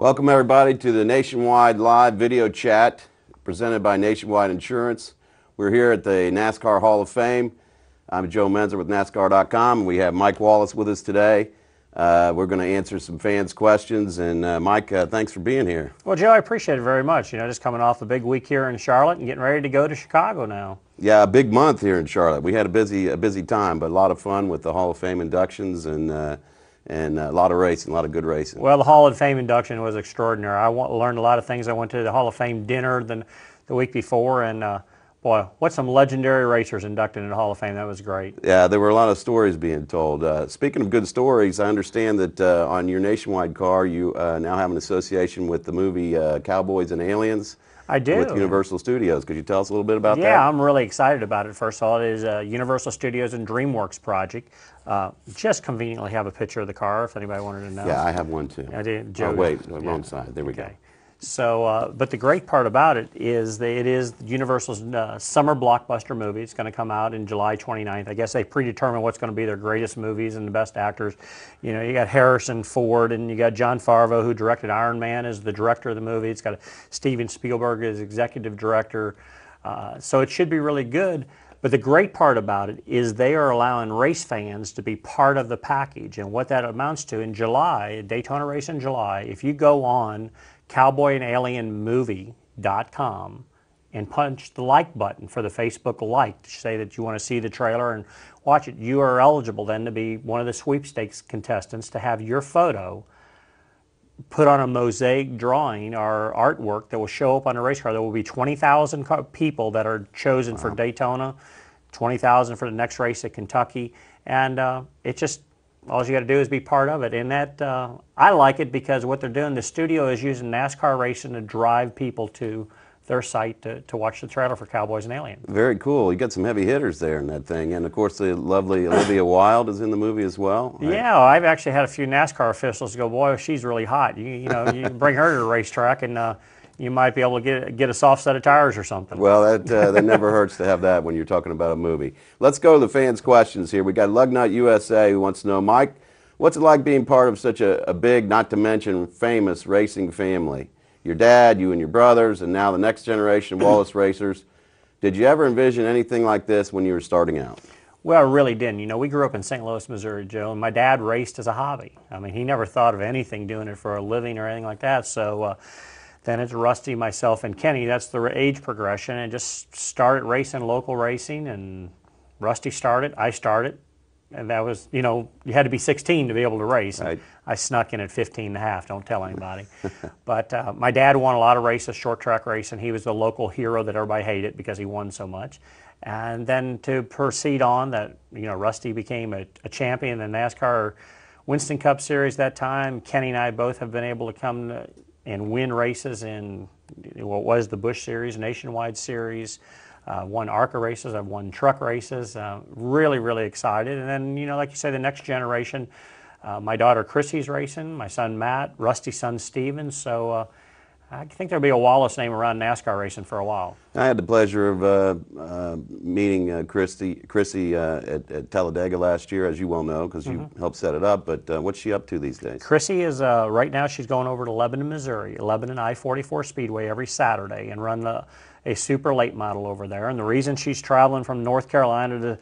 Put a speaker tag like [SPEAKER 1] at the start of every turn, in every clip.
[SPEAKER 1] Welcome everybody to the Nationwide live video chat presented by Nationwide Insurance. We're here at the NASCAR Hall of Fame. I'm Joe Menzer with NASCAR.com. We have Mike Wallace with us today. We're going to answer some fans' questions. And Mike, thanks for being here.
[SPEAKER 2] Well, Joe, I appreciate it very much. You know, just coming off a big week here in Charlotte and getting ready to go to Chicago now.
[SPEAKER 1] Yeah, a big month here in Charlotte. We had a busy time, but a lot of fun with the Hall of Fame inductions and a lot of racing, a lot of good racing.
[SPEAKER 2] Well, the Hall of Fame induction was extraordinary. I learned a lot of things. I went to the Hall of Fame dinner the week before, and boy, what some legendary racers inducted in the Hall of Fame. That was great.
[SPEAKER 1] Yeah, there were a lot of stories being told. Speaking of good stories, I understand that on your Nationwide car, you now have an association with the movie Cowboys and Aliens.
[SPEAKER 2] I do.
[SPEAKER 1] With Universal Studios. Could you tell us a little bit about that?
[SPEAKER 2] Yeah, I'm really excited about it. First of all, it is a Universal Studios and DreamWorks project. Just conveniently have a picture of the car if anybody wanted to know.
[SPEAKER 1] Yeah, I have one too.
[SPEAKER 2] I did. Joe,
[SPEAKER 1] oh, wait, wrong side. There we go.
[SPEAKER 2] So, but the great part about it is that it is Universal's summer blockbuster movie. It's going to come out in July 29th. I guess they predetermined what's going to be their greatest movies and the best actors. You know, you got Harrison Ford and you got Jon Favreau, who directed Iron Man, as the director of the movie. It's got Steven Spielberg as executive director. So it should be really good. But the great part about it is they are allowing race fans to be part of the package. And what that amounts to in July, Daytona race in July, if you go on cowboyandalienmovie.com and punch the like button for the Facebook like to say that you want to see the trailer and watch it, you are eligible then to be one of the sweepstakes contestants to have your photo put on a mosaic drawing or artwork that will show up on a race car. There will be 20,000 people that are chosen for Daytona, 20,000 for the next race at Kentucky, and it just, all you got to do is be part of it. And that I like it because what they're doing, the studio is using NASCAR racing to drive people to their site to watch the trailer for Cowboys and Aliens.
[SPEAKER 1] Very cool. You got some heavy hitters there in that thing. And of course the lovely Olivia Wilde is in the movie as well.
[SPEAKER 2] Yeah, I've actually had a few NASCAR officials go, boy, she's really hot. You know, you bring her to the racetrack and you might be able to get a soft set of tires or something.
[SPEAKER 1] Well, that never hurts to have that when you're talking about a movie. Let's go to the fans' questions here. We got Lugnut USA who wants to know, Mike, what's it like being part of such a big, not to mention famous racing family? Your dad, you and your brothers, and now the next generation of Wallace racers. Did you ever envision anything like this when you were starting out?
[SPEAKER 2] Well, I really didn't. You know, we grew up in St. Louis, Missouri, Joe, and my dad raced as a hobby. I mean, he never thought of anything doing it for a living or anything like that. So then it's Rusty, myself, and Kenny. That's the age progression, and just started racing local racing, and Rusty started, I started. And that was, you know, you had to be 16 to be able to race.
[SPEAKER 1] Right.
[SPEAKER 2] I snuck in at 15 and a half, don't tell anybody. But my dad won a lot of races, short track racing. He was the local hero that everybody hated because he won so much. And then to proceed on that, you know, Rusty became a champion in the NASCAR Winston Cup Series that time. Kenny and I both have been able to come and win races in what was the Busch Series, Nationwide Series. Won ARCA races, I've won truck races, really, really excited. And then, you know, like you say, the next generation, my daughter Chrissy's racing, my son Matt, Rusty's son Steven, so I think there'll be a Wallace name around NASCAR racing for a while.
[SPEAKER 1] I had the pleasure of meeting Chrissy at Talladega last year, as you well know, because you helped set it up, but what's she up to these days?
[SPEAKER 2] Chrissy is, right now she's going over to Lebanon, Missouri, Lebanon I-44 Speedway every Saturday and run a super late model over there. And the reason she's traveling from North Carolina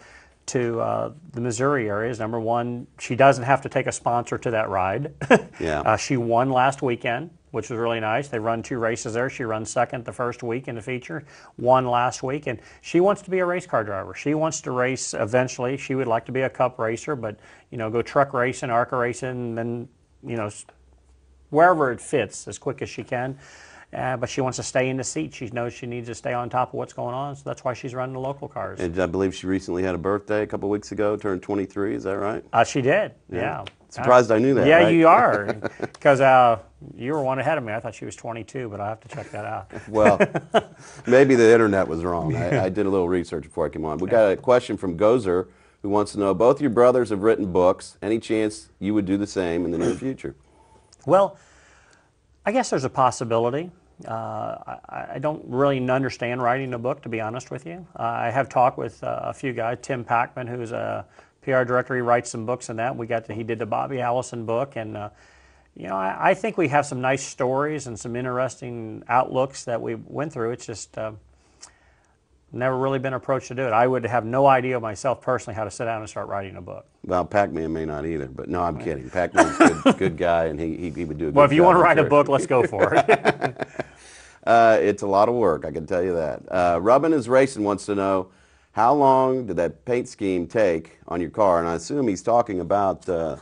[SPEAKER 2] to the Missouri area is, number one, she doesn't have to take a sponsor to that ride.
[SPEAKER 1] Yeah.
[SPEAKER 2] She won last weekend, which was really nice. They run 2 races there. She runs second the first week in the feature, won last week, and she wants to be a race car driver. She wants to race eventually. She would like to be a cup racer, but, you know, go truck racing, ARCA racing, and then, you know, wherever it fits as quick as she can. But she wants to stay in the seat. She knows she needs to stay on top of what's going on, so that's why she's running the local cars.
[SPEAKER 1] And I believe she recently had a birthday a couple of weeks ago, turned 23, is that right?
[SPEAKER 2] She did, yeah.
[SPEAKER 1] Surprised I knew that,
[SPEAKER 2] Yeah,
[SPEAKER 1] right?
[SPEAKER 2] you are, because you were one ahead of me. I thought she was 22, but I have to check that out.
[SPEAKER 1] Well, maybe the internet was wrong. I did a little research before I came on. We got a question from Gozer, who wants to know, both your brothers have written books. Any chance you would do the same in the near future?
[SPEAKER 2] Well, I guess there's a possibility. I don't really understand writing a book, to be honest with you. I have talked with a few guys. Tim Packman, who's a PR director, he writes some books and that. He did the Bobby Allison book, and You know, I think we have some nice stories and some interesting outlooks that we went through. It's just never really been approached to do it. I would have no idea myself personally how to sit down and start writing a book.
[SPEAKER 1] Well, Pac-Man may not either, but no, I'm kidding. Pac-Man's a good guy, and he would do a good job.
[SPEAKER 2] Well, if you want to write a book, let's go for it.
[SPEAKER 1] It's a lot of work, I can tell you that. Rubbin' is Racing wants to know, how long did that paint scheme take on your car? And I assume he's talking about the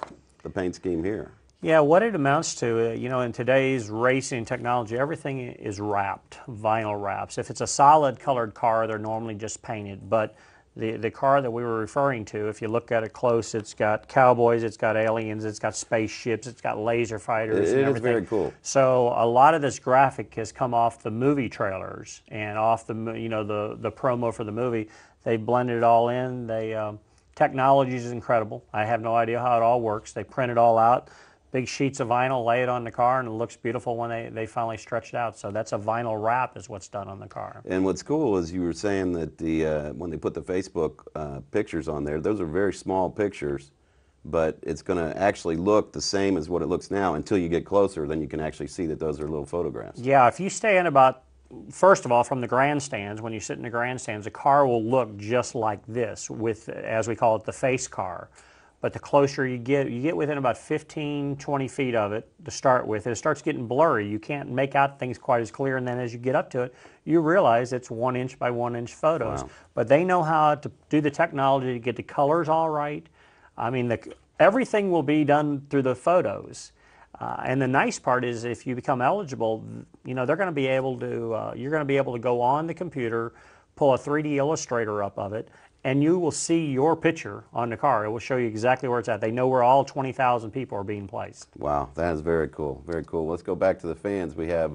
[SPEAKER 1] paint scheme here.
[SPEAKER 2] Yeah, what it amounts to, you know, in today's racing technology, everything is wrapped, vinyl wraps. If it's a solid colored car, they're normally just painted. But the car that we were referring to, if you look at it close, it's got cowboys, it's got aliens, it's got spaceships, it's got laser fighters and everything. It is
[SPEAKER 1] very cool.
[SPEAKER 2] So a lot of this graphic has come off the movie trailers and off the, you know, the promo for the movie. They blended it all in. Technology is incredible. I have no idea how it all works. They print it all out. Big sheets of vinyl, lay it on the car, and it looks beautiful when they finally stretch it out. So that's a vinyl wrap is what's done on the car.
[SPEAKER 1] And what's cool is you were saying that when they put the Facebook pictures on there, those are very small pictures, but it's going to actually look the same as what it looks now until you get closer. Then you can actually see that those are little photographs.
[SPEAKER 2] Yeah, if you stay in about, first of all, from the grandstands, when you sit in the grandstands, the car will look just like this with, as we call it, the face car. But the closer you get within about 15, 20 feet of it to start with, it starts getting blurry. You can't make out things quite as clear, and then as you get up to it, you realize it's 1 inch by 1 inch photos.
[SPEAKER 1] Wow.
[SPEAKER 2] But they know how to do the technology to get the colors all right. I mean, everything will be done through the photos. And the nice part is if you become eligible, you know, they're going to be able to, you're going to be able to go on the computer, pull a 3D Illustrator up of it, and you will see your picture on the car. It will show you exactly where it's at. They know where all 20,000 people are being placed.
[SPEAKER 1] Wow, that is very cool. Very cool. Let's go back to the fans. We have